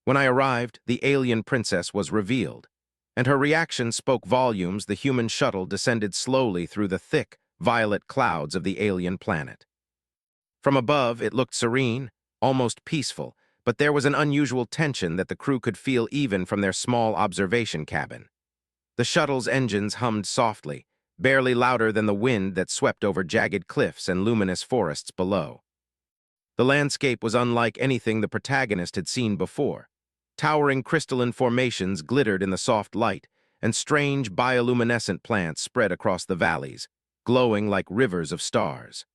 When I arrived, the alien princess was revealed, and her reaction spoke volumes. The human shuttle descended slowly through the thick, violet clouds of the alien planet. From above, it looked serene, almost peaceful, but there was an unusual tension that the crew could feel even from their small observation cabin. The shuttle's engines hummed softly, barely louder than the wind that swept over jagged cliffs and luminous forests below. The landscape was unlike anything the protagonist had seen before. Towering crystalline formations glittered in the soft light, and strange bioluminescent plants spread across the valleys, glowing like rivers of stars.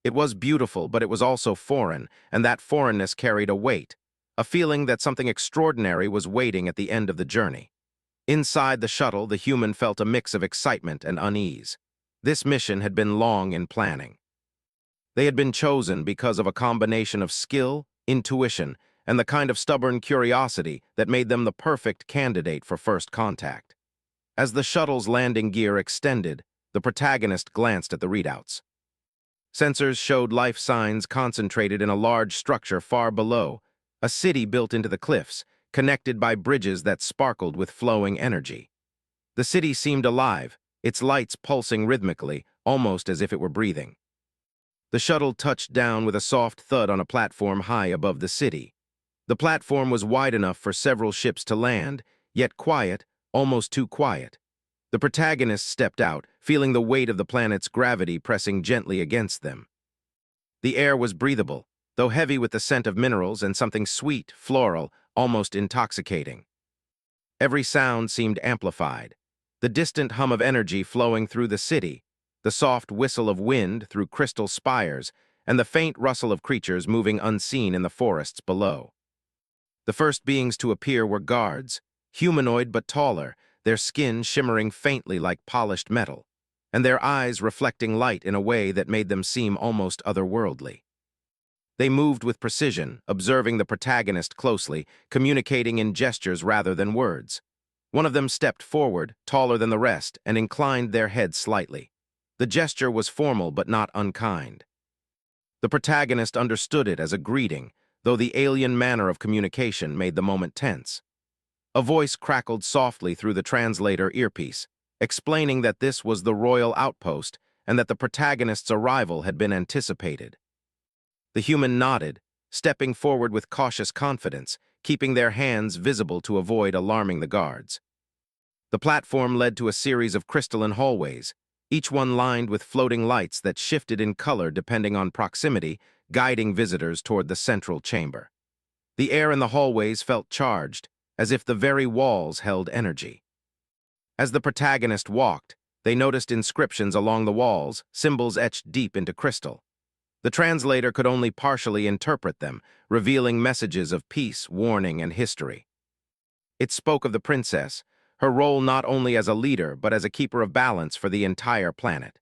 It was beautiful, but it was also foreign, and that foreignness carried a weight, a feeling that something extraordinary was waiting at the end of the journey. Inside the shuttle, the human felt a mix of excitement and unease. This mission had been long in planning. They had been chosen because of a combination of skill, intuition, and the kind of stubborn curiosity that made them the perfect candidate for first contact. As the shuttle's landing gear extended, the protagonist glanced at the readouts. Sensors showed life signs concentrated in a large structure far below, a city built into the cliffs, connected by bridges that sparkled with flowing energy. The city seemed alive, its lights pulsing rhythmically, almost as if it were breathing. The shuttle touched down with a soft thud on a platform high above the city. The platform was wide enough for several ships to land, yet quiet, almost too quiet. The protagonist stepped out, feeling the weight of the planet's gravity pressing gently against them. The air was breathable, though heavy with the scent of minerals and something sweet, floral, almost intoxicating. Every sound seemed amplified. The distant hum of energy flowing through the city, the soft whistle of wind through crystal spires, and the faint rustle of creatures moving unseen in the forests below. The first beings to appear were guards, humanoid but taller, their skin shimmering faintly like polished metal, and their eyes reflecting light in a way that made them seem almost otherworldly. They moved with precision, observing the protagonist closely, communicating in gestures rather than words. One of them stepped forward, taller than the rest, and inclined their head slightly. The gesture was formal but not unkind. The protagonist understood it as a greeting, though the alien manner of communication made the moment tense. A voice crackled softly through the translator earpiece, explaining that this was the royal outpost and that the protagonist's arrival had been anticipated. The human nodded, stepping forward with cautious confidence, keeping their hands visible to avoid alarming the guards. The platform led to a series of crystalline hallways, each one lined with floating lights that shifted in color depending on proximity, guiding visitors toward the central chamber. The air in the hallways felt charged, as if the very walls held energy. As the protagonist walked, they noticed inscriptions along the walls, symbols etched deep into crystal. The translator could only partially interpret them, revealing messages of peace, warning, and history. It spoke of the princess, her role not only as a leader but as a keeper of balance for the entire planet.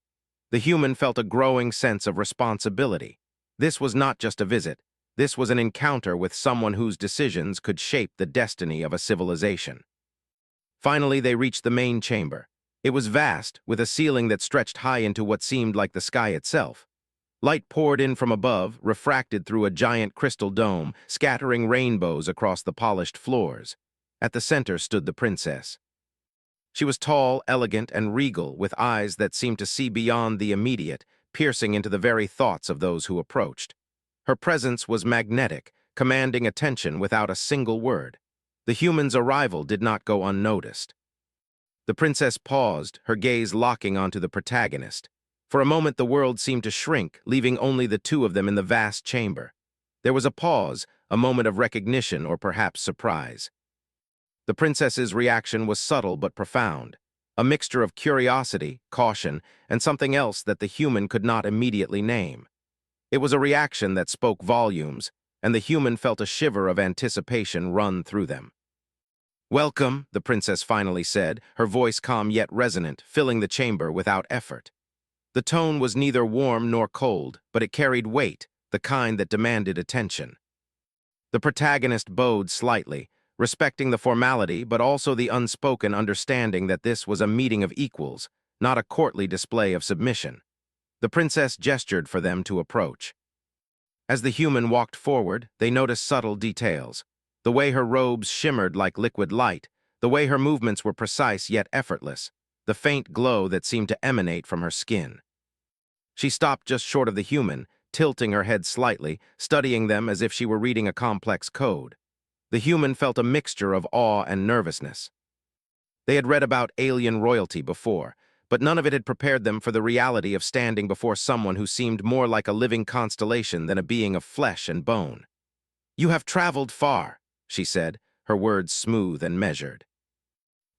The human felt a growing sense of responsibility. This was not just a visit. This was an encounter with someone whose decisions could shape the destiny of a civilization. Finally, they reached the main chamber. It was vast, with a ceiling that stretched high into what seemed like the sky itself. Light poured in from above, refracted through a giant crystal dome, scattering rainbows across the polished floors. At the center stood the princess. She was tall, elegant, and regal, with eyes that seemed to see beyond the immediate, piercing into the very thoughts of those who approached. Her presence was magnetic, commanding attention without a single word. The human's arrival did not go unnoticed. The princess paused, her gaze locking onto the protagonist. For a moment the world seemed to shrink, leaving only the two of them in the vast chamber. There was a pause, a moment of recognition or perhaps surprise. The princess's reaction was subtle but profound, a mixture of curiosity, caution, and something else that the human could not immediately name. It was a reaction that spoke volumes, and the human felt a shiver of anticipation run through them. "Welcome," the princess finally said, her voice calm yet resonant, filling the chamber without effort. The tone was neither warm nor cold, but it carried weight, the kind that demanded attention. The protagonist bowed slightly, respecting the formality but also the unspoken understanding that this was a meeting of equals, not a courtly display of submission. The princess gestured for them to approach. As the human walked forward, they noticed subtle details. The way her robes shimmered like liquid light, the way her movements were precise yet effortless, the faint glow that seemed to emanate from her skin. She stopped just short of the human, tilting her head slightly, studying them as if she were reading a complex code. The human felt a mixture of awe and nervousness. They had read about alien royalty before, but none of it had prepared them for the reality of standing before someone who seemed more like a living constellation than a being of flesh and bone. "You have traveled far," she said, her words smooth and measured.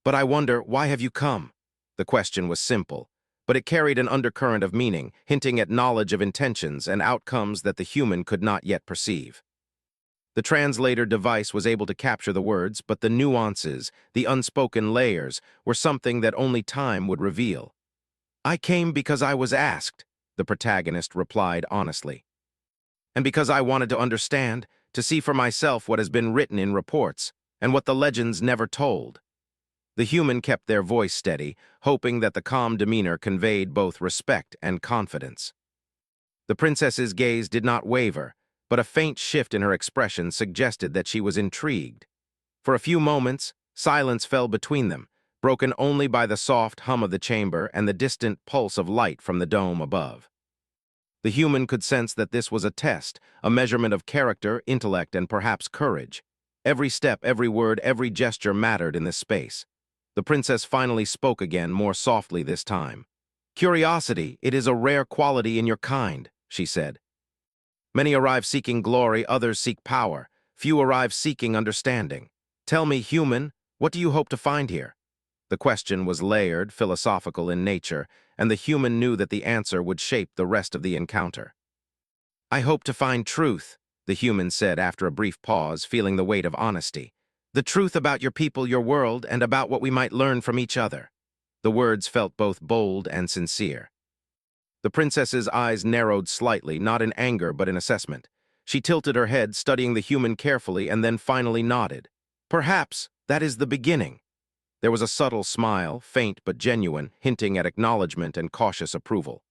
"But I wonder, why have you come?" The question was simple, but it carried an undercurrent of meaning, hinting at knowledge of intentions and outcomes that the human could not yet perceive. The translator device was able to capture the words, but the nuances, the unspoken layers, were something that only time would reveal. "I came because I was asked," the protagonist replied honestly. "And because I wanted to understand, to see for myself what has been written in reports, and what the legends never told." The human kept their voice steady, hoping that the calm demeanor conveyed both respect and confidence. The princess's gaze did not waver, but a faint shift in her expression suggested that she was intrigued. For a few moments, silence fell between them, broken only by the soft hum of the chamber and the distant pulse of light from the dome above. The human could sense that this was a test, a measurement of character, intellect, and perhaps courage. Every step, every word, every gesture mattered in this space. The princess finally spoke again, more softly this time. "Curiosity, it is a rare quality in your kind," she said. "Many arrive seeking glory, others seek power. Few arrive seeking understanding. Tell me, human, what do you hope to find here?" The question was layered, philosophical in nature, and the human knew that the answer would shape the rest of the encounter. "I hope to find truth," the human said after a brief pause, feeling the weight of honesty. "The truth about your people, your world, and about what we might learn from each other." The words felt both bold and sincere. The princess's eyes narrowed slightly, not in anger but in assessment. She tilted her head, studying the human carefully, and then finally nodded. "Perhaps that is the beginning." There was a subtle smile, faint but genuine, hinting at acknowledgement and cautious approval.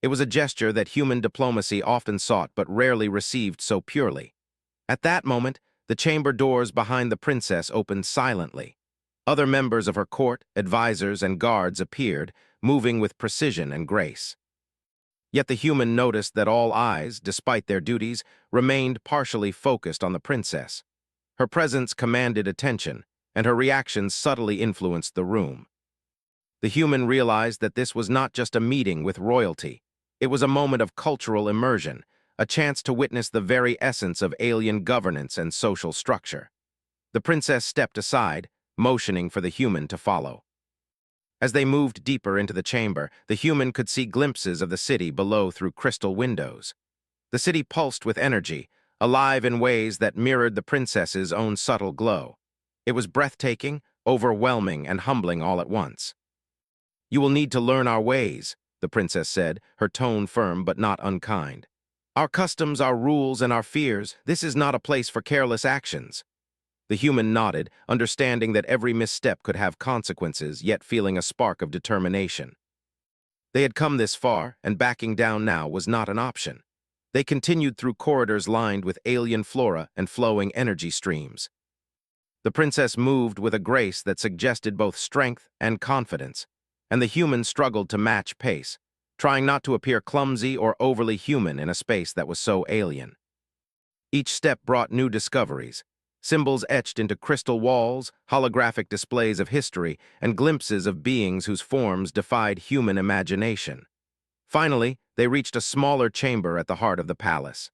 It was a gesture that human diplomacy often sought but rarely received so purely. At that moment, the chamber doors behind the princess opened silently. Other members of her court, advisors, and guards appeared, moving with precision and grace. Yet the human noticed that all eyes, despite their duties, remained partially focused on the princess. Her presence commanded attention, and her reactions subtly influenced the room. The human realized that this was not just a meeting with royalty. It was a moment of cultural immersion, a chance to witness the very essence of alien governance and social structure. The princess stepped aside, motioning for the human to follow. As they moved deeper into the chamber, the human could see glimpses of the city below through crystal windows. The city pulsed with energy, alive in ways that mirrored the princess's own subtle glow. It was breathtaking, overwhelming, and humbling all at once. "You will need to learn our ways," the princess said, her tone firm but not unkind. "Our customs, our rules, and our fears, this is not a place for careless actions." The human nodded, understanding that every misstep could have consequences, yet feeling a spark of determination. They had come this far, and backing down now was not an option. They continued through corridors lined with alien flora and flowing energy streams. The princess moved with a grace that suggested both strength and confidence, and the human struggled to match pace, trying not to appear clumsy or overly human in a space that was so alien. Each step brought new discoveries, symbols etched into crystal walls, holographic displays of history, and glimpses of beings whose forms defied human imagination. Finally, they reached a smaller chamber at the heart of the palace.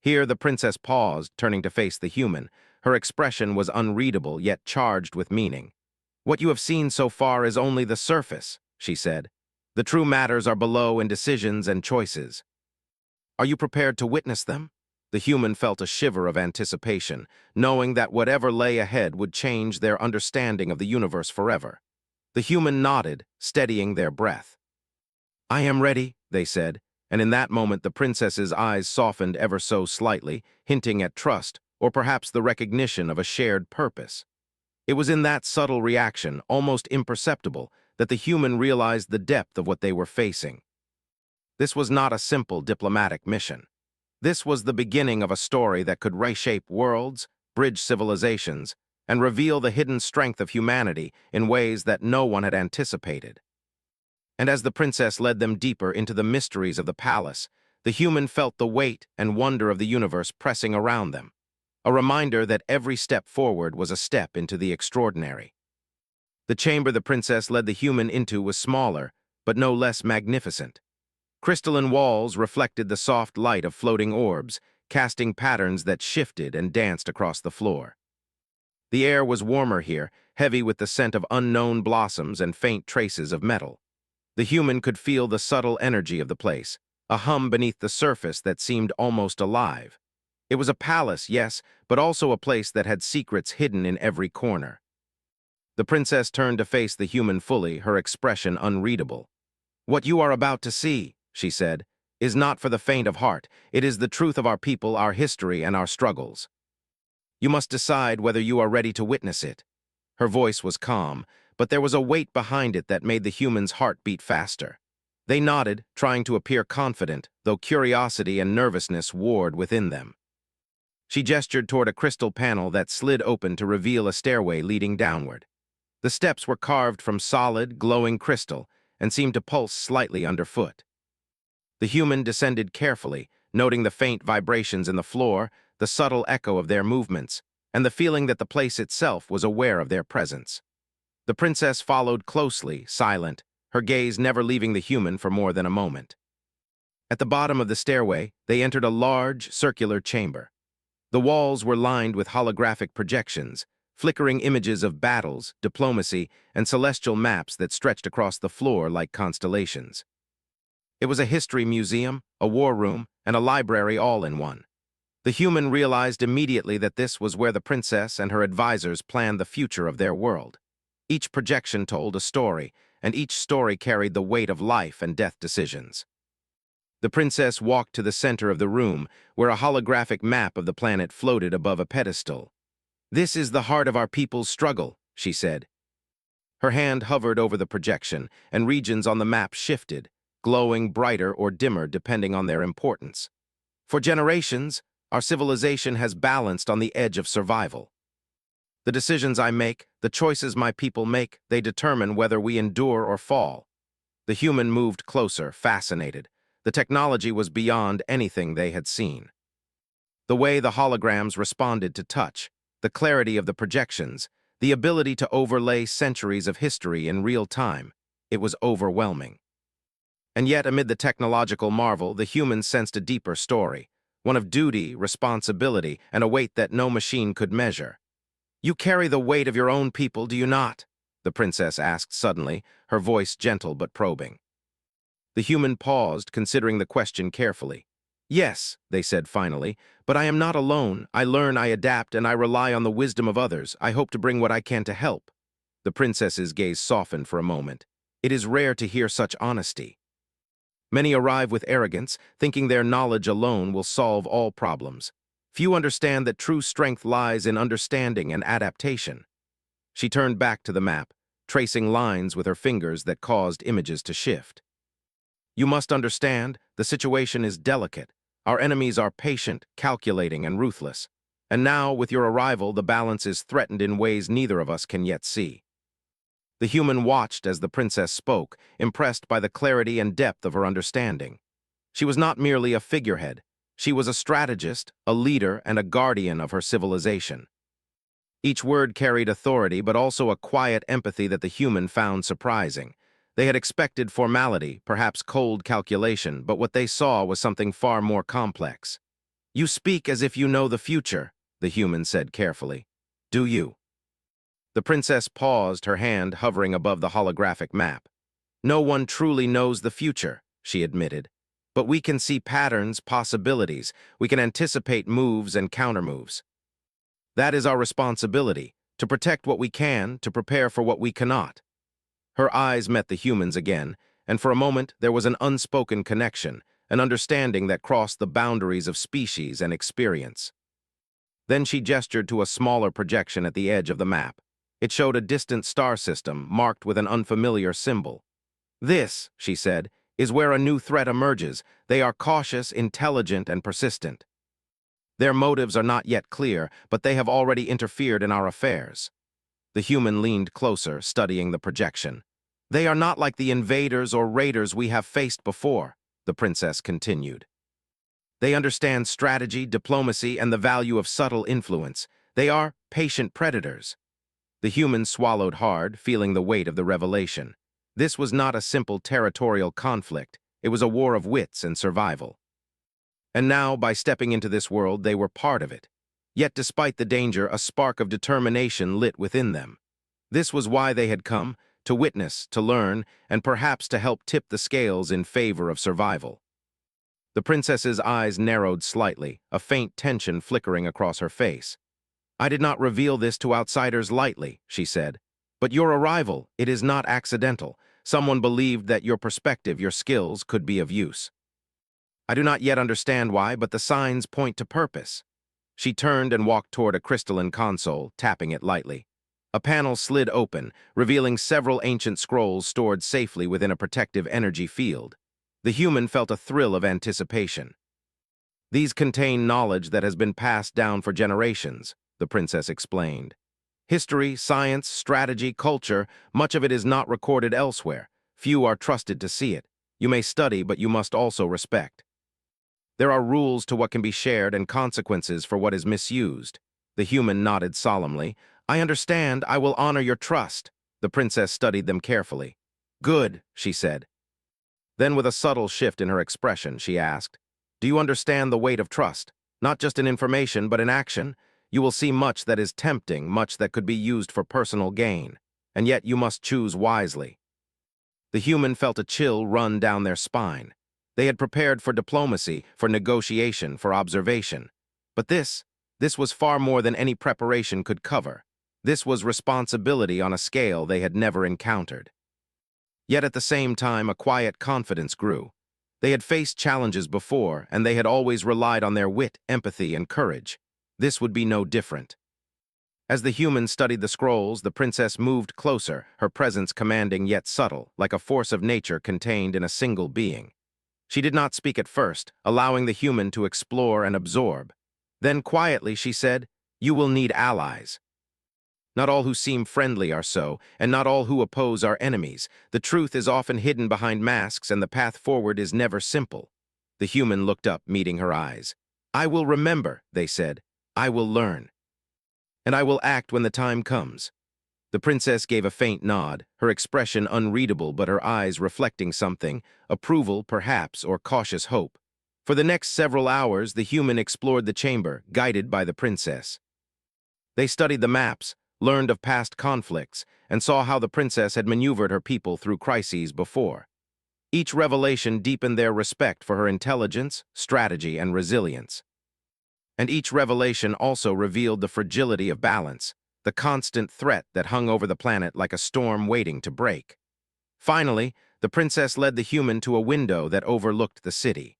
Here the princess paused, turning to face the human. Her expression was unreadable, yet charged with meaning. "What you have seen so far is only the surface," she said. "The true matters are below in decisions and choices. Are you prepared to witness them?" The human felt a shiver of anticipation, knowing that whatever lay ahead would change their understanding of the universe forever. The human nodded, steadying their breath. "I am ready," they said, and in that moment the princess's eyes softened ever so slightly, hinting at trust, or perhaps the recognition of a shared purpose. It was in that subtle reaction, almost imperceptible, that the human realized the depth of what they were facing. This was not a simple diplomatic mission. This was the beginning of a story that could reshape worlds, bridge civilizations, and reveal the hidden strength of humanity in ways that no one had anticipated. And as the princess led them deeper into the mysteries of the palace, the human felt the weight and wonder of the universe pressing around them, a reminder that every step forward was a step into the extraordinary. The chamber the princess led the human into was smaller, but no less magnificent. Crystalline walls reflected the soft light of floating orbs, casting patterns that shifted and danced across the floor. The air was warmer here, heavy with the scent of unknown blossoms and faint traces of metal. The human could feel the subtle energy of the place, a hum beneath the surface that seemed almost alive. It was a palace, yes, but also a place that had secrets hidden in every corner. The princess turned to face the human fully, her expression unreadable. "What you are about to see," she said, "is not for the faint of heart. It is the truth of our people, our history, and our struggles. You must decide whether you are ready to witness it." Her voice was calm, but there was a weight behind it that made the human's heart beat faster. They nodded, trying to appear confident, though curiosity and nervousness warred within them. She gestured toward a crystal panel that slid open to reveal a stairway leading downward. The steps were carved from solid, glowing crystal and seemed to pulse slightly underfoot. The human descended carefully, noting the faint vibrations in the floor, the subtle echo of their movements, and the feeling that the place itself was aware of their presence. The princess followed closely, silent, her gaze never leaving the human for more than a moment. At the bottom of the stairway, they entered a large, circular chamber. The walls were lined with holographic projections, flickering images of battles, diplomacy, and celestial maps that stretched across the floor like constellations. It was a history museum, a war room, and a library all in one. The human realized immediately that this was where the princess and her advisors planned the future of their world. Each projection told a story, and each story carried the weight of life and death decisions. The princess walked to the center of the room, where a holographic map of the planet floated above a pedestal. "This is the heart of our people's struggle," she said. Her hand hovered over the projection, and regions on the map shifted, glowing brighter or dimmer depending on their importance. "For generations, our civilization has balanced on the edge of survival. The decisions I make, the choices my people make, they determine whether we endure or fall." The human moved closer, fascinated. The technology was beyond anything they had seen. The way the holograms responded to touch, the clarity of the projections, the ability to overlay centuries of history in real time, it was overwhelming. And yet, amid the technological marvel, the human sensed a deeper story, one of duty, responsibility, and a weight that no machine could measure. "You carry the weight of your own people, do you not?" the princess asked suddenly, her voice gentle but probing. The human paused, considering the question carefully. "Yes," they said finally, "but I am not alone. I learn, I adapt, and I rely on the wisdom of others. I hope to bring what I can to help." The princess's gaze softened for a moment. It is rare to hear such honesty. Many arrive with arrogance, thinking their knowledge alone will solve all problems. Few understand that true strength lies in understanding and adaptation. She turned back to the map, tracing lines with her fingers that caused images to shift. "You must understand, the situation is delicate. Our enemies are patient, calculating, and ruthless. And now, with your arrival, the balance is threatened in ways neither of us can yet see." The human watched as the princess spoke, impressed by the clarity and depth of her understanding. She was not merely a figurehead. She was a strategist, a leader, and a guardian of her civilization. Each word carried authority, but also a quiet empathy that the human found surprising. They had expected formality, perhaps cold calculation, but what they saw was something far more complex. "You speak as if you know the future," the human said carefully. "Do you?" The princess paused, her hand hovering above the holographic map. "No one truly knows the future," she admitted. "But we can see patterns, possibilities. We can anticipate moves and countermoves. That is our responsibility, to protect what we can, to prepare for what we cannot." Her eyes met the human's again, and for a moment there was an unspoken connection, an understanding that crossed the boundaries of species and experience. Then she gestured to a smaller projection at the edge of the map. It showed a distant star system marked with an unfamiliar symbol. "This," she said, "is where a new threat emerges. They are cautious, intelligent, and persistent." Their motives are not yet clear, but they have already interfered in our affairs. The human leaned closer, studying the projection. They are not like the invaders or raiders we have faced before, the princess continued. They understand strategy, diplomacy, and the value of subtle influence. They are patient predators. The human swallowed hard, feeling the weight of the revelation. This was not a simple territorial conflict. It was a war of wits and survival. And now, by stepping into this world, they were part of it. Yet despite the danger, a spark of determination lit within them. This was why they had come, to witness, to learn, and perhaps to help tip the scales in favor of survival. The princess's eyes narrowed slightly, a faint tension flickering across her face. "I did not reveal this to outsiders lightly," she said. "But your arrival, it is not accidental. Someone believed that your perspective, your skills, could be of use. I do not yet understand why, but the signs point to purpose." She turned and walked toward a crystalline console, tapping it lightly. A panel slid open, revealing several ancient scrolls stored safely within a protective energy field. The human felt a thrill of anticipation. "These contain knowledge that has been passed down for generations," the princess explained. "History, science, strategy, culture, much of it is not recorded elsewhere. Few are trusted to see it. You may study, but you must also respect. There are rules to what can be shared and consequences for what is misused." The human nodded solemnly. "I understand. I will honor your trust." The princess studied them carefully. "Good," she said. Then, with a subtle shift in her expression, she asked, "Do you understand the weight of trust? Not just in information, but in action? You will see much that is tempting, much that could be used for personal gain. And yet you must choose wisely." The human felt a chill run down their spine. They had prepared for diplomacy, for negotiation, for observation. But this was far more than any preparation could cover. This was responsibility on a scale they had never encountered. Yet at the same time, a quiet confidence grew. They had faced challenges before, and they had always relied on their wit, empathy, and courage. This would be no different. As the human studied the scrolls, the princess moved closer, her presence commanding yet subtle, like a force of nature contained in a single being. She did not speak at first, allowing the human to explore and absorb. Then quietly she said, "You will need allies. Not all who seem friendly are so, and not all who oppose are enemies. The truth is often hidden behind masks, and the path forward is never simple." The human looked up, meeting her eyes. "I will remember," they said. "I will learn. And I will act when the time comes." The princess gave a faint nod, her expression unreadable but her eyes reflecting something, approval perhaps, or cautious hope. For the next several hours, the human explored the chamber, guided by the princess. They studied the maps, learned of past conflicts, and saw how the princess had maneuvered her people through crises before. Each revelation deepened their respect for her intelligence, strategy, and resilience. And each revelation also revealed the fragility of balance, the constant threat that hung over the planet like a storm waiting to break. Finally, the princess led the human to a window that overlooked the city.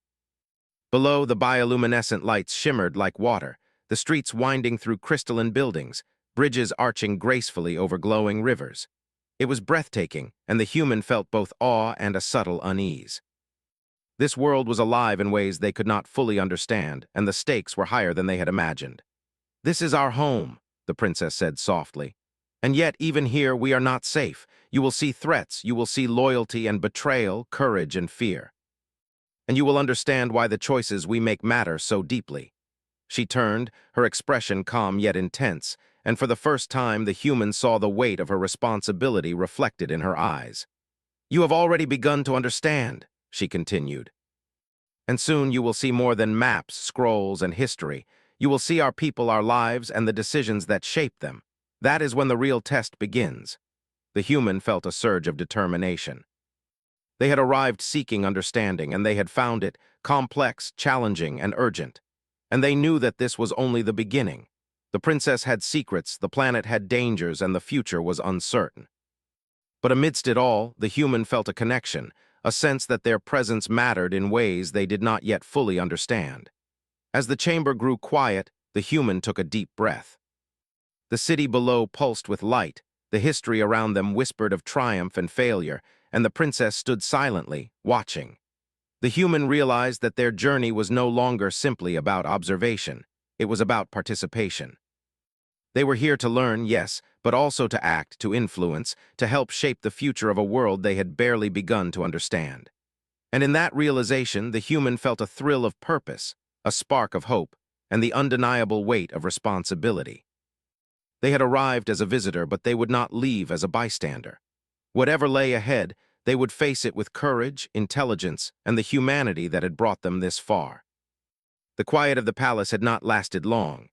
Below, the bioluminescent lights shimmered like water, the streets winding through crystalline buildings, bridges arching gracefully over glowing rivers. It was breathtaking, and the human felt both awe and a subtle unease. This world was alive in ways they could not fully understand, and the stakes were higher than they had imagined. "This is our home," the princess said softly. "And yet, even here, we are not safe. You will see threats, you will see loyalty and betrayal, courage and fear. And you will understand why the choices we make matter so deeply." She turned, her expression calm yet intense, and for the first time the human saw the weight of her responsibility reflected in her eyes. "You have already begun to understand," she continued. "And soon you will see more than maps, scrolls, and history. You will see our people, our lives, and the decisions that shape them. That is when the real test begins." The human felt a surge of determination. They had arrived seeking understanding, and they had found it complex, challenging, and urgent. And they knew that this was only the beginning. The princess had secrets, the planet had dangers, and the future was uncertain. But amidst it all, the human felt a connection, a sense that their presence mattered in ways they did not yet fully understand. As the chamber grew quiet, the human took a deep breath. The city below pulsed with light, the history around them whispered of triumph and failure, and the princess stood silently, watching. The human realized that their journey was no longer simply about observation. It was about participation. They were here to learn, yes, but also to act, to influence, to help shape the future of a world they had barely begun to understand. And in that realization, the human felt a thrill of purpose, a spark of hope, and the undeniable weight of responsibility. They had arrived as a visitor, but they would not leave as a bystander. Whatever lay ahead, they would face it with courage, intelligence, and the humanity that had brought them this far. The quiet of the palace had not lasted long.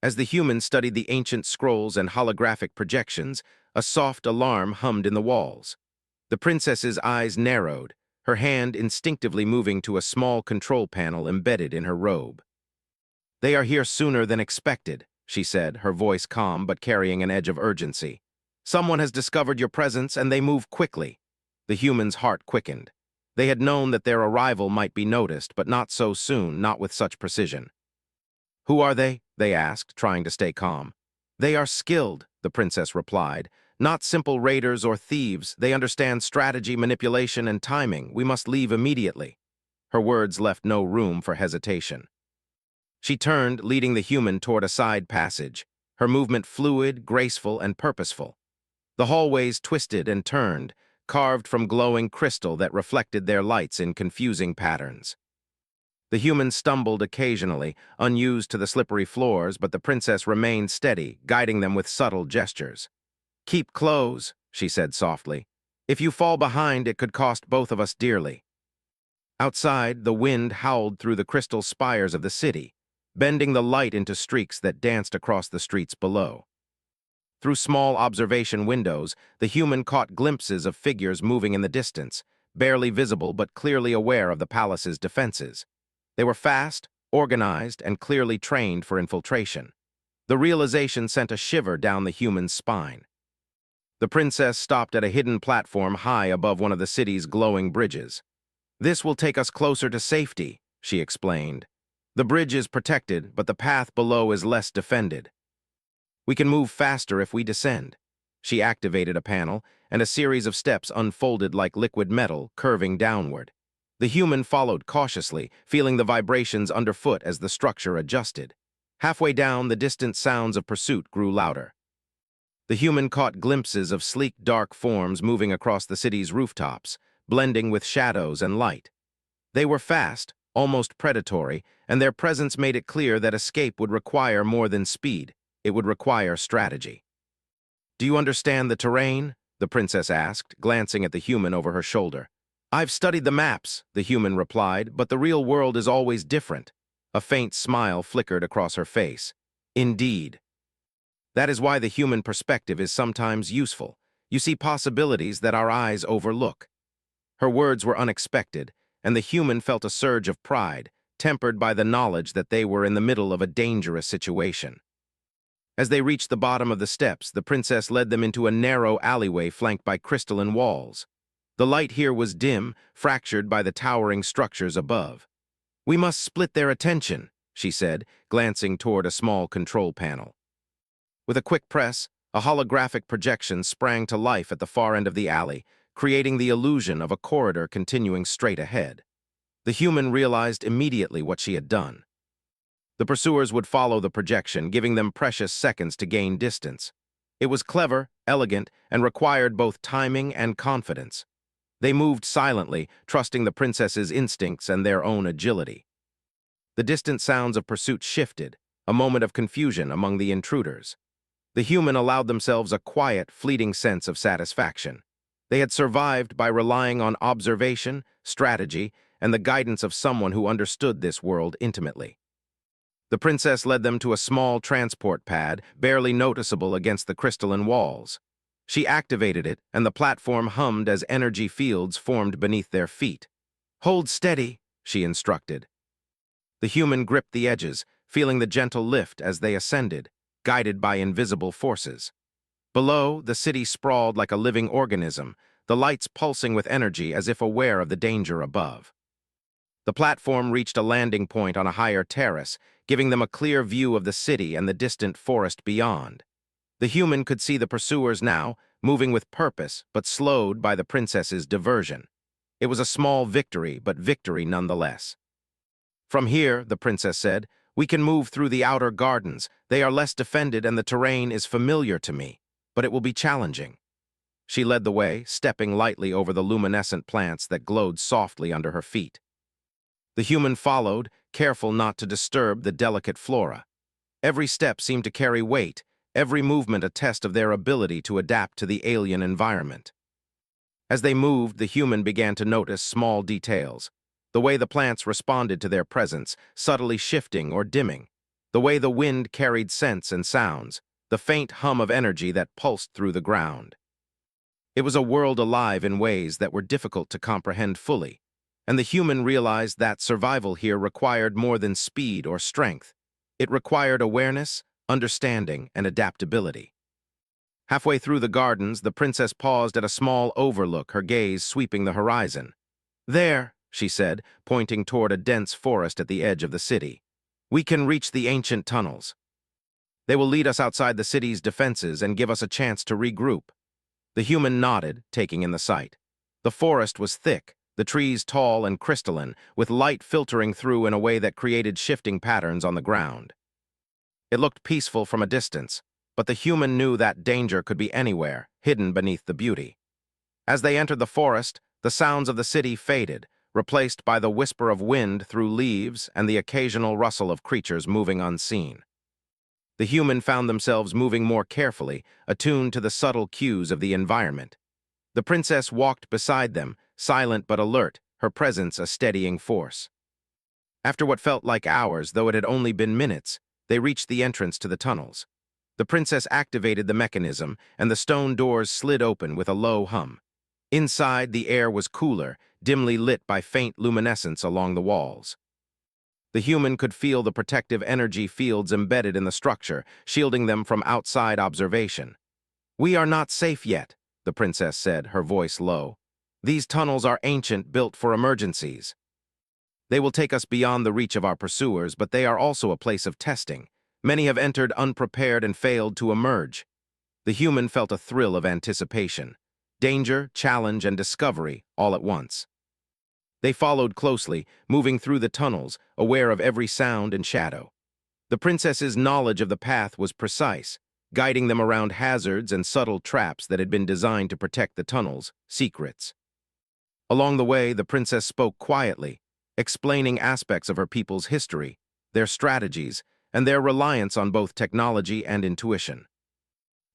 As the humans studied the ancient scrolls and holographic projections, a soft alarm hummed in the walls. The princess's eyes narrowed, her hand instinctively moving to a small control panel embedded in her robe. "They are here sooner than expected," she said, her voice calm but carrying an edge of urgency. "Someone has discovered your presence and they move quickly." The human's heart quickened. They had known that their arrival might be noticed, but not so soon, not with such precision. "Who are they?" they asked, trying to stay calm. "They are skilled," the princess replied. "Not simple raiders or thieves. They understand strategy, manipulation, and timing. We must leave immediately." Her words left no room for hesitation. She turned, leading the human toward a side passage, her movement fluid, graceful, and purposeful. The hallways twisted and turned, carved from glowing crystal that reflected their lights in confusing patterns. The human stumbled occasionally, unused to the slippery floors, but the princess remained steady, guiding them with subtle gestures. "Keep close," she said softly. "If you fall behind, it could cost both of us dearly." Outside, the wind howled through the crystal spires of the city, bending the light into streaks that danced across the streets below. Through small observation windows, the human caught glimpses of figures moving in the distance, barely visible but clearly aware of the palace's defenses. They were fast, organized, and clearly trained for infiltration. The realization sent a shiver down the human's spine. The princess stopped at a hidden platform high above one of the city's glowing bridges. "This will take us closer to safety," she explained. "The bridge is protected, but the path below is less defended. We can move faster if we descend." She activated a panel, and a series of steps unfolded like liquid metal, curving downward. The human followed cautiously, feeling the vibrations underfoot as the structure adjusted. Halfway down, the distant sounds of pursuit grew louder. The human caught glimpses of sleek, dark forms moving across the city's rooftops, blending with shadows and light. They were fast, almost predatory, and their presence made it clear that escape would require more than speed. It would require strategy. "Do you understand the terrain?" the princess asked, glancing at the human over her shoulder. "I've studied the maps," the human replied, "but the real world is always different." A faint smile flickered across her face. "Indeed. That is why the human perspective is sometimes useful. You see possibilities that our eyes overlook." Her words were unexpected, and the human felt a surge of pride, tempered by the knowledge that they were in the middle of a dangerous situation. As they reached the bottom of the steps, the princess led them into a narrow alleyway flanked by crystalline walls. The light here was dim, fractured by the towering structures above. "We must split their attention," she said, glancing toward a small control panel. With a quick press, a holographic projection sprang to life at the far end of the alley, creating the illusion of a corridor continuing straight ahead. The human realized immediately what she had done. The pursuers would follow the projection, giving them precious seconds to gain distance. It was clever, elegant, and required both timing and confidence. They moved silently, trusting the princess's instincts and their own agility. The distant sounds of pursuit shifted, a moment of confusion among the intruders. The human allowed themselves a quiet, fleeting sense of satisfaction. They had survived by relying on observation, strategy, and the guidance of someone who understood this world intimately. The princess led them to a small transport pad, barely noticeable against the crystalline walls. She activated it, and the platform hummed as energy fields formed beneath their feet. "Hold steady," she instructed. The human gripped the edges, feeling the gentle lift as they ascended, guided by invisible forces. Below, the city sprawled like a living organism, the lights pulsing with energy as if aware of the danger above. The platform reached a landing point on a higher terrace, giving them a clear view of the city and the distant forest beyond. The human could see the pursuers now, moving with purpose, but slowed by the princess's diversion. It was a small victory, but victory nonetheless. "From here," the princess said, We can move through the outer gardens. They are less defended and the terrain is familiar to me, but it will be challenging. She led the way, stepping lightly over the luminescent plants that glowed softly under her feet. The human followed, careful not to disturb the delicate flora. Every step seemed to carry weight, every movement a test of their ability to adapt to the alien environment. As they moved, the human began to notice small details. The way the plants responded to their presence, subtly shifting or dimming. The way the wind carried scents and sounds. The faint hum of energy that pulsed through the ground. It was a world alive in ways that were difficult to comprehend fully, and the human realized that survival here required more than speed or strength. It required awareness, understanding, and adaptability. Halfway through the gardens, the princess paused at a small overlook, her gaze sweeping the horizon. "There," she said, pointing toward a dense forest at the edge of the city. "We can reach the ancient tunnels. They will lead us outside the city's defenses and give us a chance to regroup." The human nodded, taking in the sight. The forest was thick, the trees tall and crystalline, with light filtering through in a way that created shifting patterns on the ground. It looked peaceful from a distance, but the human knew that danger could be anywhere, hidden beneath the beauty. As they entered the forest, the sounds of the city faded, replaced by the whisper of wind through leaves and the occasional rustle of creatures moving unseen. The human found themselves moving more carefully, attuned to the subtle cues of the environment. The princess walked beside them, silent but alert, her presence a steadying force. After what felt like hours, though it had only been minutes, they reached the entrance to the tunnels. The princess activated the mechanism, and the stone doors slid open with a low hum. Inside, the air was cooler, dimly lit by faint luminescence along the walls. The human could feel the protective energy fields embedded in the structure, shielding them from outside observation. "We are not safe yet," the princess said, her voice low. "These tunnels are ancient, built for emergencies. They will take us beyond the reach of our pursuers, but they are also a place of testing. Many have entered unprepared and failed to emerge." The human felt a thrill of anticipation. Danger, challenge, and discovery, all at once. They followed closely, moving through the tunnels, aware of every sound and shadow. The princess's knowledge of the path was precise, guiding them around hazards and subtle traps that had been designed to protect the tunnels, secrets. Along the way, the princess spoke quietly, explaining aspects of her people's history, their strategies, and their reliance on both technology and intuition.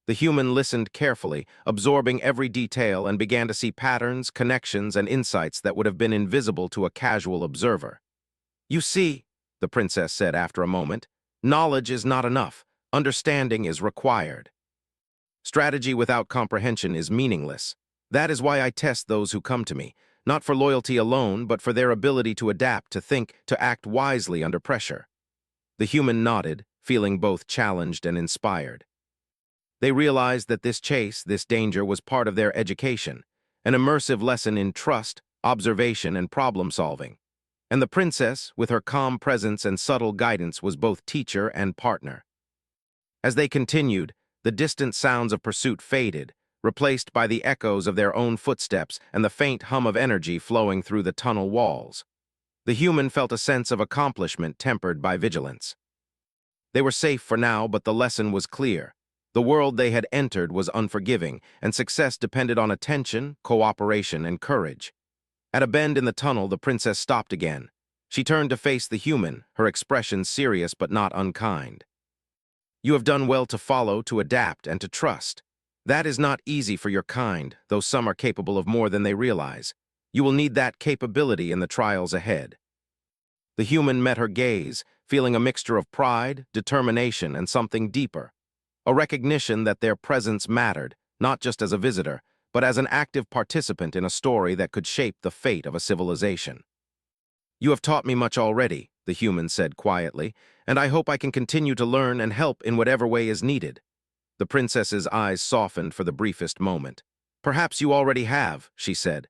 The human listened carefully, absorbing every detail, and began to see patterns, connections, and insights that would have been invisible to a casual observer. "You see," the princess said after a moment, "knowledge is not enough. Understanding is required. Strategy without comprehension is meaningless. That is why I test those who come to me, not for loyalty alone, but for their ability to adapt, to think, to act wisely under pressure." The human nodded, feeling both challenged and inspired. They realized that this chase, this danger, was part of their education, an immersive lesson in trust, observation, and problem-solving. And the princess, with her calm presence and subtle guidance, was both teacher and partner. As they continued, the distant sounds of pursuit faded, replaced by the echoes of their own footsteps and the faint hum of energy flowing through the tunnel walls. The human felt a sense of accomplishment tempered by vigilance. They were safe for now, but the lesson was clear. The world they had entered was unforgiving, and success depended on attention, cooperation, and courage. At a bend in the tunnel, the princess stopped again. She turned to face the human, her expression serious but not unkind. "You have done well to follow, to adapt, and to trust. That is not easy for your kind, though some are capable of more than they realize. You will need that capability in the trials ahead." The human met her gaze, feeling a mixture of pride, determination, and something deeper. A recognition that their presence mattered, not just as a visitor, but as an active participant in a story that could shape the fate of a civilization. "You have taught me much already," the human said quietly, "and I hope I can continue to learn and help in whatever way is needed." The princess's eyes softened for the briefest moment. "Perhaps you already have," she said.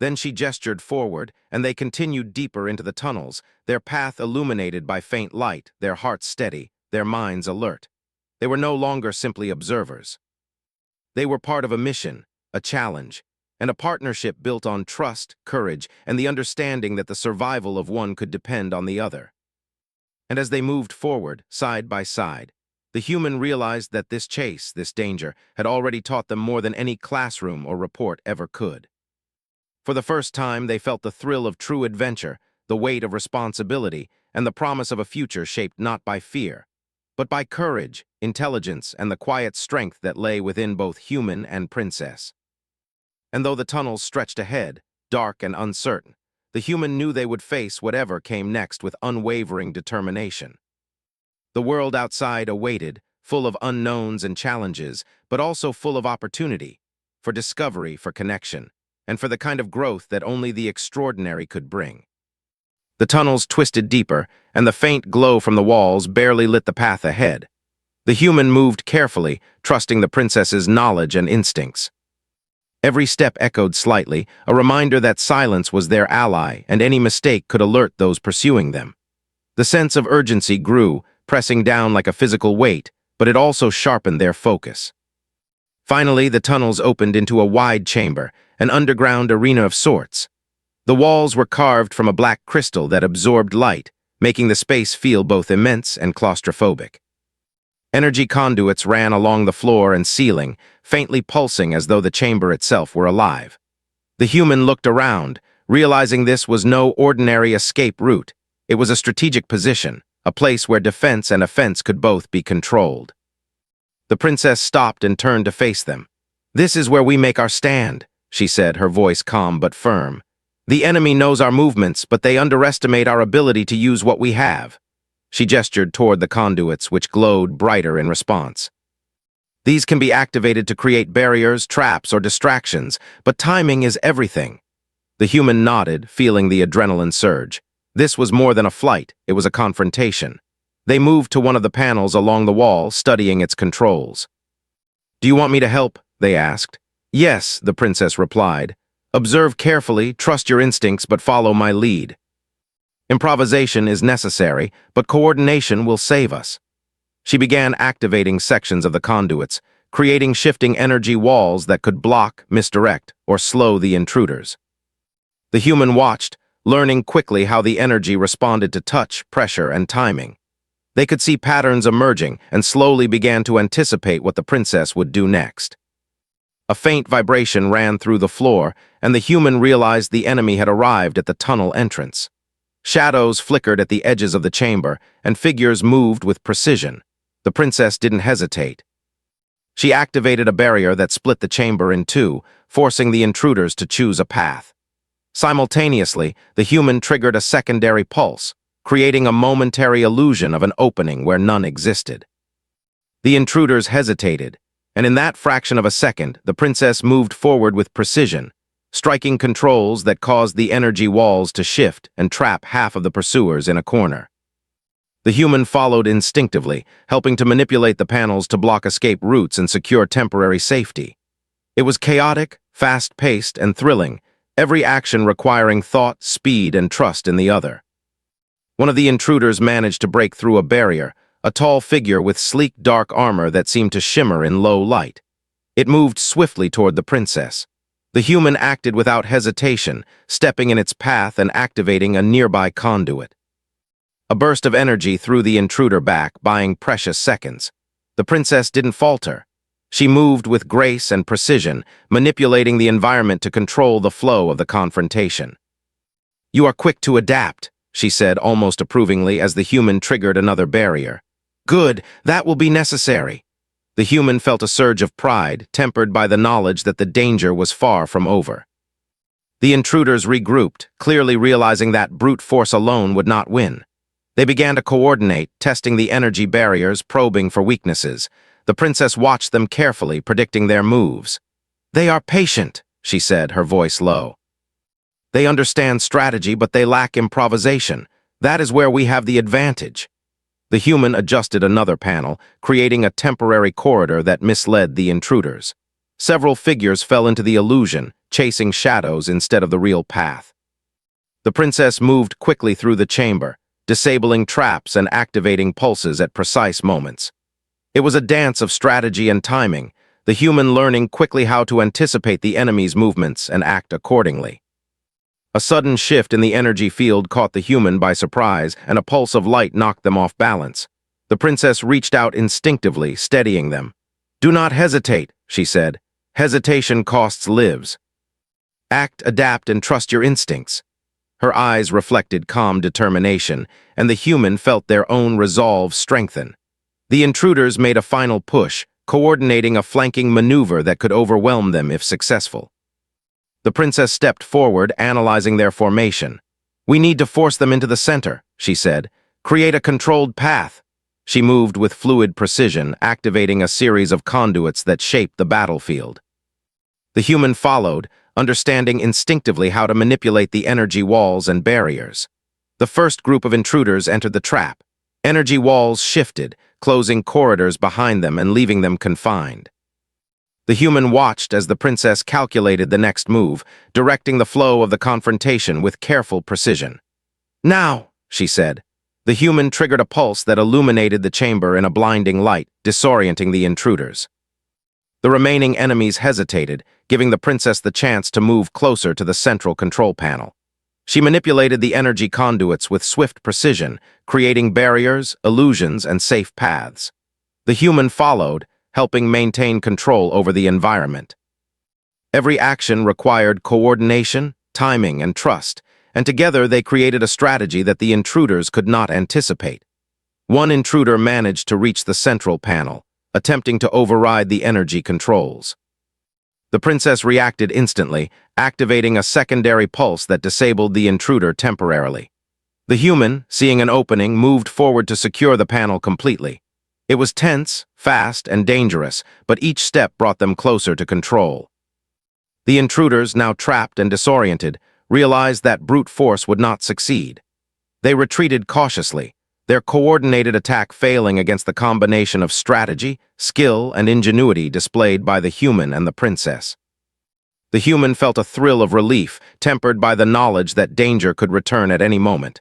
Then she gestured forward, and they continued deeper into the tunnels, their path illuminated by faint light, their hearts steady, their minds alert. They were no longer simply observers. They were part of a mission, a challenge, and a partnership built on trust, courage, and the understanding that the survival of one could depend on the other. And as they moved forward, side by side, the human realized that this chase, this danger, had already taught them more than any classroom or report ever could. For the first time, they felt the thrill of true adventure, the weight of responsibility, and the promise of a future shaped not by fear, but by courage, intelligence, and the quiet strength that lay within both human and princess. And though the tunnels stretched ahead, dark and uncertain, the human knew they would face whatever came next with unwavering determination. The world outside awaited, full of unknowns and challenges, but also full of opportunity, for discovery, for connection, and for the kind of growth that only the extraordinary could bring. The tunnels twisted deeper, and the faint glow from the walls barely lit the path ahead. The human moved carefully, trusting the princess's knowledge and instincts. Every step echoed slightly, a reminder that silence was their ally and any mistake could alert those pursuing them. The sense of urgency grew, pressing down like a physical weight, but it also sharpened their focus. Finally, the tunnels opened into a wide chamber, an underground arena of sorts. The walls were carved from a black crystal that absorbed light, making the space feel both immense and claustrophobic. Energy conduits ran along the floor and ceiling, faintly pulsing as though the chamber itself were alive. The human looked around, realizing this was no ordinary escape route. It was a strategic position, a place where defense and offense could both be controlled. The princess stopped and turned to face them. "This is where we make our stand," she said, her voice calm but firm. "The enemy knows our movements, but they underestimate our ability to use what we have." She gestured toward the conduits, which glowed brighter in response. "These can be activated to create barriers, traps, or distractions, but timing is everything." The human nodded, feeling the adrenaline surge. This was more than a flight, it was a confrontation. They moved to one of the panels along the wall, studying its controls. "Do you want me to help?" they asked. "Yes," the princess replied. "Observe carefully, trust your instincts, but follow my lead. Improvisation is necessary, but coordination will save us." She began activating sections of the conduits, creating shifting energy walls that could block, misdirect, or slow the intruders. The human watched, learning quickly how the energy responded to touch, pressure, and timing. They could see patterns emerging and slowly began to anticipate what the princess would do next. A faint vibration ran through the floor, and the human realized the enemy had arrived at the tunnel entrance. Shadows flickered at the edges of the chamber, and figures moved with precision. The princess didn't hesitate. She activated a barrier that split the chamber in two, forcing the intruders to choose a path. Simultaneously, the human triggered a secondary pulse, creating a momentary illusion of an opening where none existed. The intruders hesitated, and in that fraction of a second, the princess moved forward with precision, striking controls that caused the energy walls to shift and trap half of the pursuers in a corner. The human followed instinctively, helping to manipulate the panels to block escape routes and secure temporary safety. It was chaotic, fast-paced, and thrilling, every action requiring thought, speed, and trust in the other. One of the intruders managed to break through a barrier, a tall figure with sleek dark armor that seemed to shimmer in low light. It moved swiftly toward the princess. The human acted without hesitation, stepping in its path and activating a nearby conduit. A burst of energy threw the intruder back, buying precious seconds. The princess didn't falter. She moved with grace and precision, manipulating the environment to control the flow of the confrontation. "You are quick to adapt," she said almost approvingly as the human triggered another barrier. "Good, that will be necessary." The human felt a surge of pride, tempered by the knowledge that the danger was far from over. The intruders regrouped, clearly realizing that brute force alone would not win. They began to coordinate, testing the energy barriers, probing for weaknesses. The princess watched them carefully, predicting their moves. "They are patient," she said, her voice low. "They understand strategy, but they lack improvisation. That is where we have the advantage." The human adjusted another panel, creating a temporary corridor that misled the intruders. Several figures fell into the illusion, chasing shadows instead of the real path. The princess moved quickly through the chamber, disabling traps and activating pulses at precise moments. It was a dance of strategy and timing, the human learning quickly how to anticipate the enemy's movements and act accordingly. A sudden shift in the energy field caught the human by surprise, and a pulse of light knocked them off balance. The princess reached out instinctively, steadying them. "Do not hesitate," she said. "Hesitation costs lives. Act, adapt, and trust your instincts." Her eyes reflected calm determination, and the human felt their own resolve strengthen. The intruders made a final push, coordinating a flanking maneuver that could overwhelm them if successful. The princess stepped forward, analyzing their formation. "We need to force them into the center," she said. "Create a controlled path." She moved with fluid precision, activating a series of conduits that shaped the battlefield. The human followed, understanding instinctively how to manipulate the energy walls and barriers. The first group of intruders entered the trap. Energy walls shifted, closing corridors behind them and leaving them confined. The human watched as the princess calculated the next move, directing the flow of the confrontation with careful precision. "Now," she said. The human triggered a pulse that illuminated the chamber in a blinding light, disorienting the intruders. The remaining enemies hesitated, giving the princess the chance to move closer to the central control panel. She manipulated the energy conduits with swift precision, creating barriers, illusions, and safe paths. The human followed, helping maintain control over the environment. Every action required coordination, timing, and trust, and together they created a strategy that the intruders could not anticipate. One intruder managed to reach the central panel, attempting to override the energy controls. The princess reacted instantly, activating a secondary pulse that disabled the intruder temporarily. The human, seeing an opening, moved forward to secure the panel completely. It was tense, fast, and dangerous, but each step brought them closer to control. The intruders, now trapped and disoriented, realized that brute force would not succeed. They retreated cautiously, their coordinated attack failing against the combination of strategy, skill, and ingenuity displayed by the human and the princess. The human felt a thrill of relief, tempered by the knowledge that danger could return at any moment.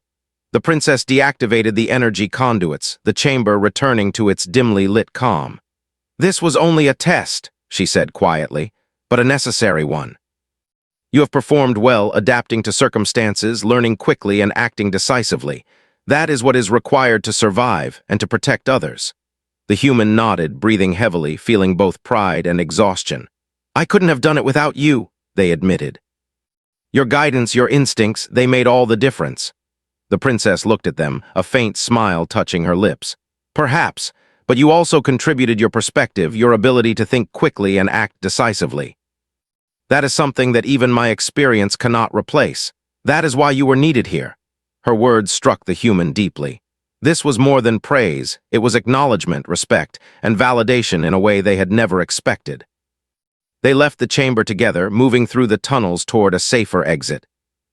The princess deactivated the energy conduits, the chamber returning to its dimly lit calm. "This was only a test," she said quietly, "but a necessary one. You have performed well, adapting to circumstances, learning quickly, and acting decisively. That is what is required to survive and to protect others." The human nodded, breathing heavily, feeling both pride and exhaustion. "I couldn't have done it without you," they admitted. "Your guidance, your instincts, they made all the difference." The princess looked at them, a faint smile touching her lips. "Perhaps, but you also contributed your perspective, your ability to think quickly and act decisively. That is something that even my experience cannot replace. That is why you were needed here." Her words struck the human deeply. This was more than praise, it was acknowledgement, respect, and validation in a way they had never expected. They left the chamber together, moving through the tunnels toward a safer exit.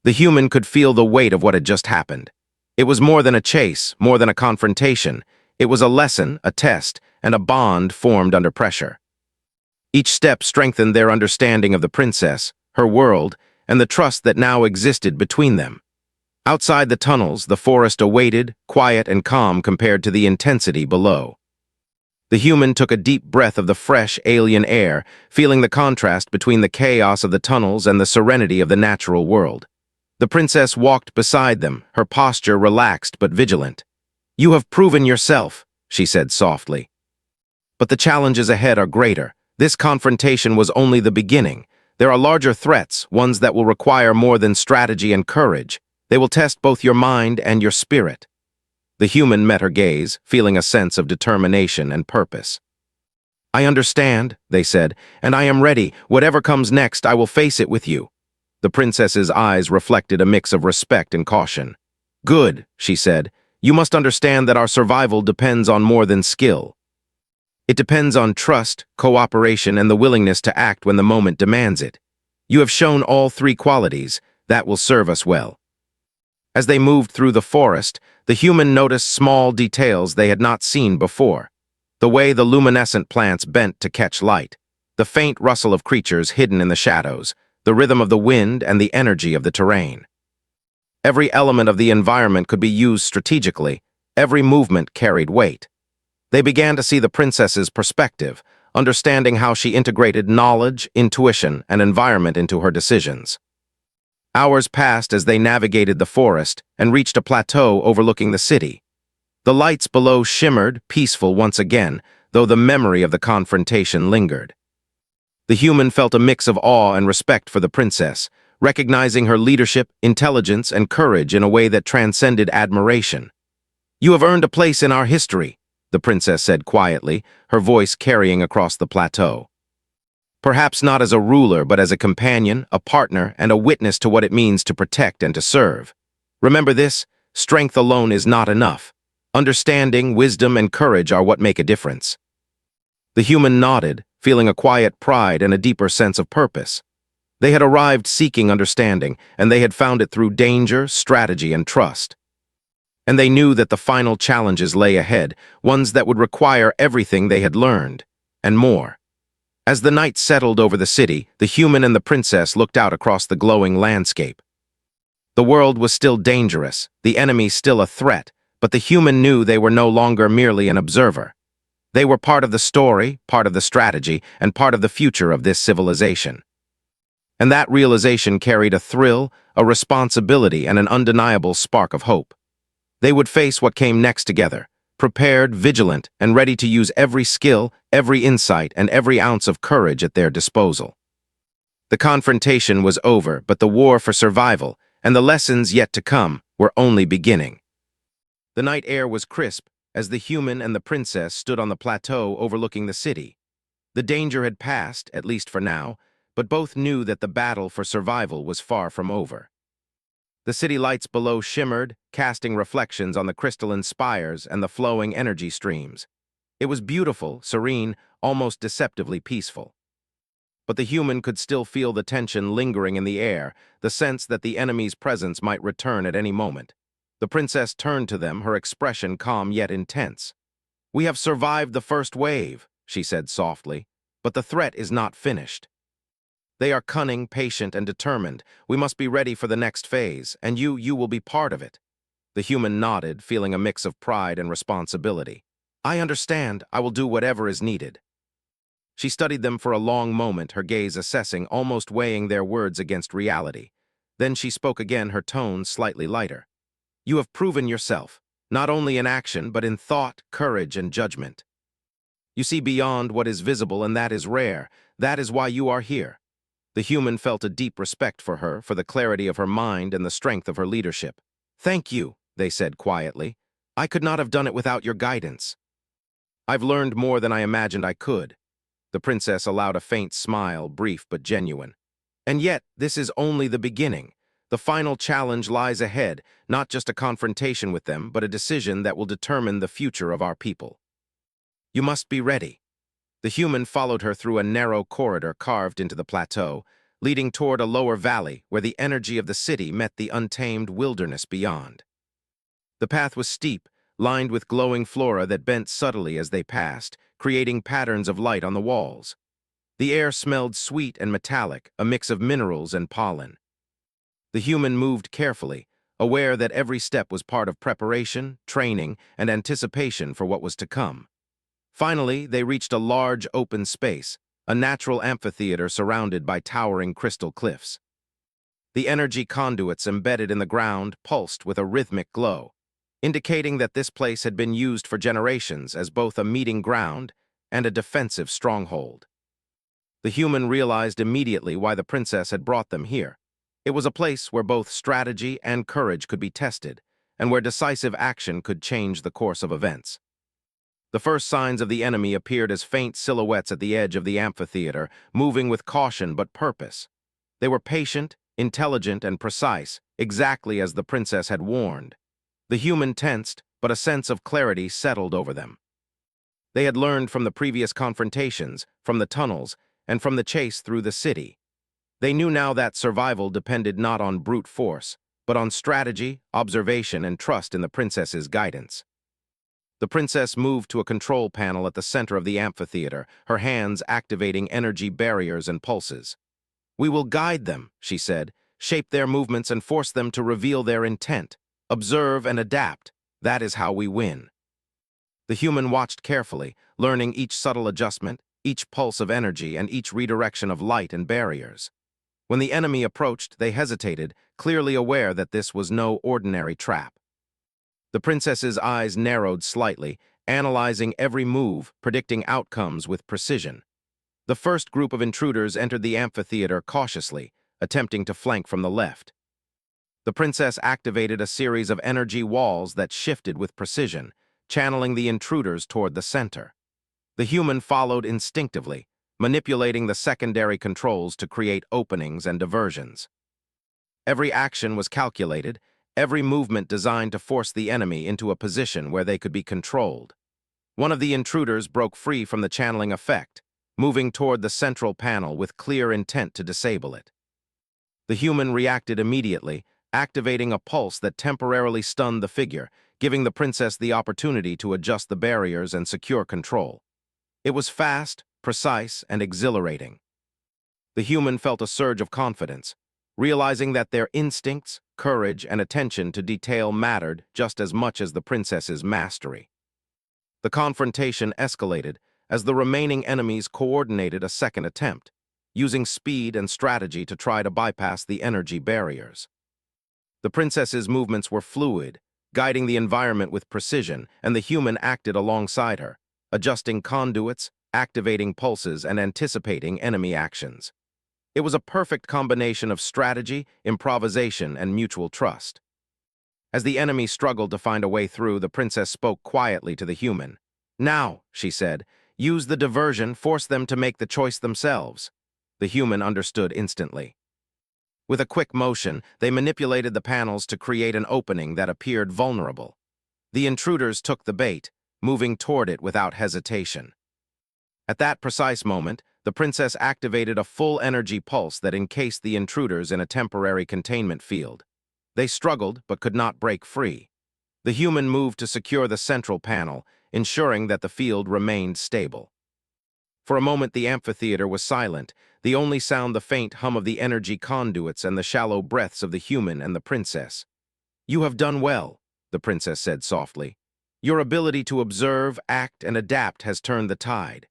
The human could feel the weight of what had just happened. It was more than a chase, more than a confrontation. It was a lesson, a test, and a bond formed under pressure. Each step strengthened their understanding of the princess, her world, and the trust that now existed between them. Outside the tunnels, the forest awaited, quiet and calm compared to the intensity below. The human took a deep breath of the fresh, alien air, feeling the contrast between the chaos of the tunnels and the serenity of the natural world. The princess walked beside them, her posture relaxed but vigilant. "You have proven yourself," she said softly. "But the challenges ahead are greater. This confrontation was only the beginning. There are larger threats, ones that will require more than strategy and courage. They will test both your mind and your spirit." The human met her gaze, feeling a sense of determination and purpose. "I understand," they said, "and I am ready. Whatever comes next, I will face it with you." The princess's eyes reflected a mix of respect and caution. "Good," she said. "You must understand that our survival depends on more than skill. It depends on trust, cooperation, and the willingness to act when the moment demands it. You have shown all three qualities. That will serve us well." As they moved through the forest, the human noticed small details they had not seen before. The way the luminescent plants bent to catch light, the faint rustle of creatures hidden in the shadows, the rhythm of the wind, and the energy of the terrain. Every element of the environment could be used strategically. Every movement carried weight. They began to see the princess's perspective, understanding how she integrated knowledge, intuition, and environment into her decisions. Hours passed as they navigated the forest and reached a plateau overlooking the city. The lights below shimmered, peaceful once again, though the memory of the confrontation lingered. The human felt a mix of awe and respect for the princess, recognizing her leadership, intelligence, and courage in a way that transcended admiration. "You have earned a place in our history," the princess said quietly, her voice carrying across the plateau. "Perhaps not as a ruler, but as a companion, a partner, and a witness to what it means to protect and to serve. Remember this: strength alone is not enough. Understanding, wisdom, and courage are what make a difference." The human nodded, feeling a quiet pride and a deeper sense of purpose. They had arrived seeking understanding, and they had found it through danger, strategy, and trust. And they knew that the final challenges lay ahead, ones that would require everything they had learned, and more. As the night settled over the city, the human and the princess looked out across the glowing landscape. The world was still dangerous, the enemy still a threat, but the human knew they were no longer merely an observer. They were part of the story, part of the strategy, and part of the future of this civilization. And that realization carried a thrill, a responsibility, and an undeniable spark of hope. They would face what came next together, prepared, vigilant, and ready to use every skill, every insight, and every ounce of courage at their disposal. The confrontation was over, but the war for survival, and the lessons yet to come, were only beginning. The night air was crisp as the human and the princess stood on the plateau overlooking the city. The danger had passed, at least for now, but both knew that the battle for survival was far from over. The city lights below shimmered, casting reflections on the crystalline spires and the flowing energy streams. It was beautiful, serene, almost deceptively peaceful. But the human could still feel the tension lingering in the air, the sense that the enemy's presence might return at any moment. The princess turned to them, her expression calm yet intense. "We have survived the first wave," she said softly, "but the threat is not finished. They are cunning, patient, and determined. We must be ready for the next phase, and you will be part of it." The human nodded, feeling a mix of pride and responsibility. "I understand. I will do whatever is needed." She studied them for a long moment, her gaze assessing, almost weighing their words against reality. Then she spoke again, her tone slightly lighter. "You have proven yourself, not only in action, but in thought, courage, and judgment. You see beyond what is visible, and that is rare. That is why you are here." The human felt a deep respect for her, for the clarity of her mind and the strength of her leadership. "Thank you," they said quietly. "I could not have done it without your guidance." "I've learned more than I imagined I could." The princess allowed a faint smile, brief but genuine. "And yet, this is only the beginning. The final challenge lies ahead, not just a confrontation with them, but a decision that will determine the future of our people. You must be ready." The human followed her through a narrow corridor carved into the plateau, leading toward a lower valley where the energy of the city met the untamed wilderness beyond. The path was steep, lined with glowing flora that bent subtly as they passed, creating patterns of light on the walls. The air smelled sweet and metallic, a mix of minerals and pollen. The human moved carefully, aware that every step was part of preparation, training, and anticipation for what was to come. Finally, they reached a large open space, a natural amphitheater surrounded by towering crystal cliffs. The energy conduits embedded in the ground pulsed with a rhythmic glow, indicating that this place had been used for generations as both a meeting ground and a defensive stronghold. The human realized immediately why the princess had brought them here. It was a place where both strategy and courage could be tested, and where decisive action could change the course of events. The first signs of the enemy appeared as faint silhouettes at the edge of the amphitheater, moving with caution but purpose. They were patient, intelligent, and precise, exactly as the princess had warned. The human tensed, but a sense of clarity settled over them. They had learned from the previous confrontations, from the tunnels, and from the chase through the city. They knew now that survival depended not on brute force, but on strategy, observation, and trust in the princess's guidance. The princess moved to a control panel at the center of the amphitheater, her hands activating energy barriers and pulses. "We will guide them," she said, "shape their movements and force them to reveal their intent. Observe and adapt. That is how we win." The human watched carefully, learning each subtle adjustment, each pulse of energy, and each redirection of light and barriers. When the enemy approached, they hesitated, clearly aware that this was no ordinary trap. The princess's eyes narrowed slightly, analyzing every move, predicting outcomes with precision. The first group of intruders entered the amphitheater cautiously, attempting to flank from the left. The princess activated a series of energy walls that shifted with precision, channeling the intruders toward the center. The human followed instinctively, manipulating the secondary controls to create openings and diversions. Every action was calculated, every movement designed to force the enemy into a position where they could be controlled. One of the intruders broke free from the channeling effect, moving toward the central panel with clear intent to disable it. The human reacted immediately, activating a pulse that temporarily stunned the figure, giving the princess the opportunity to adjust the barriers and secure control. It was fast, precise, and exhilarating. The human felt a surge of confidence, realizing that their instincts, courage, and attention to detail mattered just as much as the princess's mastery. The confrontation escalated as the remaining enemies coordinated a second attempt, using speed and strategy to try to bypass the energy barriers. The princess's movements were fluid, guiding the environment with precision, and the human acted alongside her, adjusting conduits, activating pulses, and anticipating enemy actions. It was a perfect combination of strategy, improvisation, and mutual trust. As the enemy struggled to find a way through, the princess spoke quietly to the human. "Now," she said, "use the diversion, force them to make the choice themselves." The human understood instantly. With a quick motion, they manipulated the panels to create an opening that appeared vulnerable. The intruders took the bait, moving toward it without hesitation. At that precise moment, the princess activated a full energy pulse that encased the intruders in a temporary containment field. They struggled but could not break free. The human moved to secure the central panel, ensuring that the field remained stable. For a moment the amphitheater was silent, the only sound the faint hum of the energy conduits and the shallow breaths of the human and the princess. "You have done well," the princess said softly. "Your ability to observe, act, and adapt has turned the tide.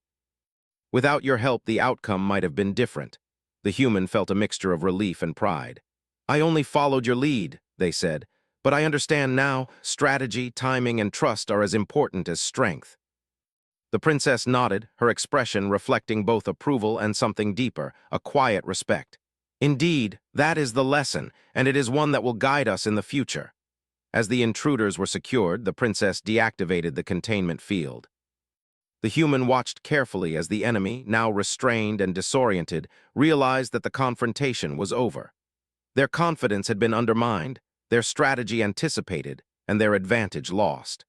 Without your help, the outcome might have been different." The human felt a mixture of relief and pride. "I only followed your lead," they said, "but I understand now, strategy, timing, and trust are as important as strength." The princess nodded, her expression reflecting both approval and something deeper, a quiet respect. "Indeed, that is the lesson, and it is one that will guide us in the future." As the intruders were secured, the princess deactivated the containment field. The human watched carefully as the enemy, now restrained and disoriented, realized that the confrontation was over. Their confidence had been undermined, their strategy anticipated, and their advantage lost.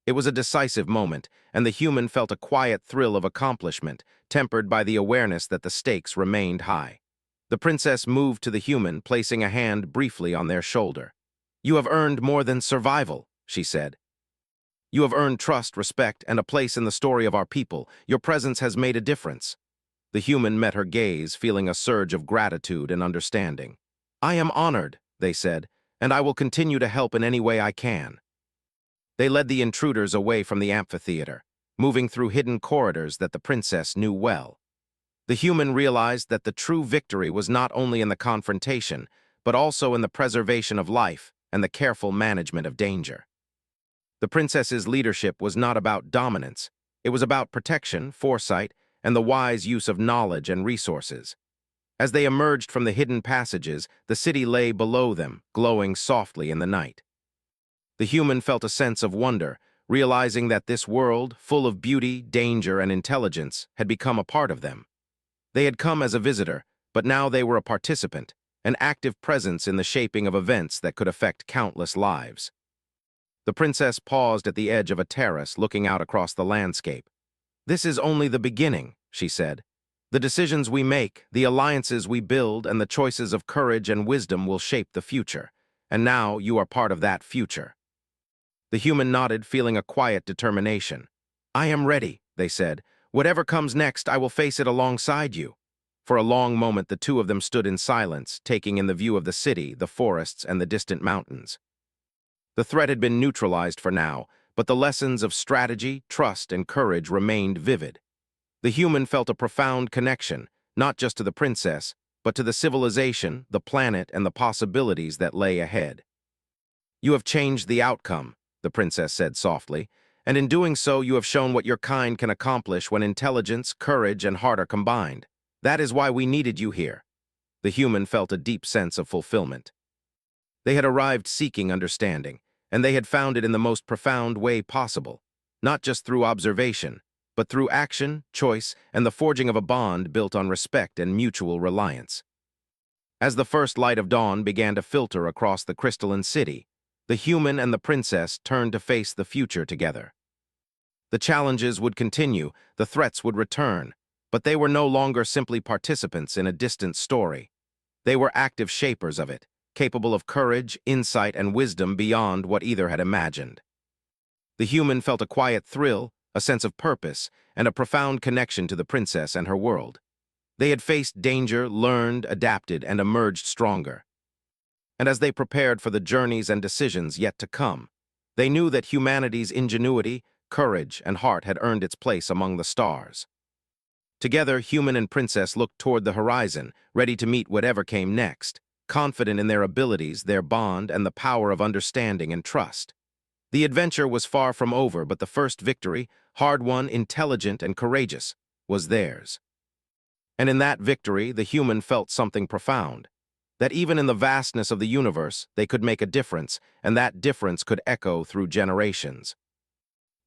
It was a decisive moment, and the human felt a quiet thrill of accomplishment, tempered by the awareness that the stakes remained high. The princess moved to the human, placing a hand briefly on their shoulder. "You have earned more than survival," she said. "You have earned trust, respect, and a place in the story of our people. Your presence has made a difference." The human met her gaze, feeling a surge of gratitude and understanding. "I am honored," they said, "and I will continue to help in any way I can." They led the intruders away from the amphitheater, moving through hidden corridors that the princess knew well. The human realized that the true victory was not only in the confrontation, but also in the preservation of life and the careful management of danger. The princess's leadership was not about dominance. It was about protection, foresight, and the wise use of knowledge and resources. As they emerged from the hidden passages, the city lay below them, glowing softly in the night. The human felt a sense of wonder, realizing that this world, full of beauty, danger, and intelligence, had become a part of them. They had come as a visitor, but now they were a participant, an active presence in the shaping of events that could affect countless lives. The princess paused at the edge of a terrace, looking out across the landscape. "This is only the beginning," she said. "The decisions we make, the alliances we build, and the choices of courage and wisdom will shape the future. And now you are part of that future." The human nodded, feeling a quiet determination. "I am ready," they said. "Whatever comes next, I will face it alongside you." For a long moment, the two of them stood in silence, taking in the view of the city, the forests, and the distant mountains. The threat had been neutralized for now, but the lessons of strategy, trust, and courage remained vivid. The human felt a profound connection, not just to the princess, but to the civilization, the planet, and the possibilities that lay ahead. "You have changed the outcome," the princess said softly, "and in doing so you have shown what your kind can accomplish when intelligence, courage, and heart are combined. That is why we needed you here." The human felt a deep sense of fulfillment. They had arrived seeking understanding, and they had found it in the most profound way possible, not just through observation, but through action, choice, and the forging of a bond built on respect and mutual reliance. As the first light of dawn began to filter across the crystalline city, the human and the princess turned to face the future together. The challenges would continue, the threats would return, but they were no longer simply participants in a distant story. They were active shapers of it, capable of courage, insight, and wisdom beyond what either had imagined. The human felt a quiet thrill, a sense of purpose, and a profound connection to the princess and her world. They had faced danger, learned, adapted, and emerged stronger. And as they prepared for the journeys and decisions yet to come, they knew that humanity's ingenuity, courage, and heart had earned its place among the stars. Together, human and princess looked toward the horizon, ready to meet whatever came next, confident in their abilities, their bond, and the power of understanding and trust. The adventure was far from over, but the first victory, hard-won, intelligent, and courageous, was theirs. And in that victory, the human felt something profound, that even in the vastness of the universe, they could make a difference, and that difference could echo through generations.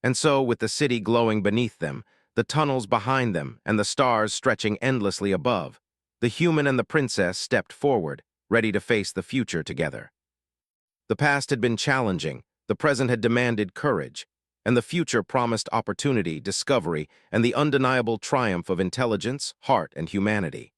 And so, with the city glowing beneath them, the tunnels behind them, and the stars stretching endlessly above, the human and the princess stepped forward, ready to face the future together. The past had been challenging, the present had demanded courage, and the future promised opportunity, discovery, and the undeniable triumph of intelligence, heart, and humanity.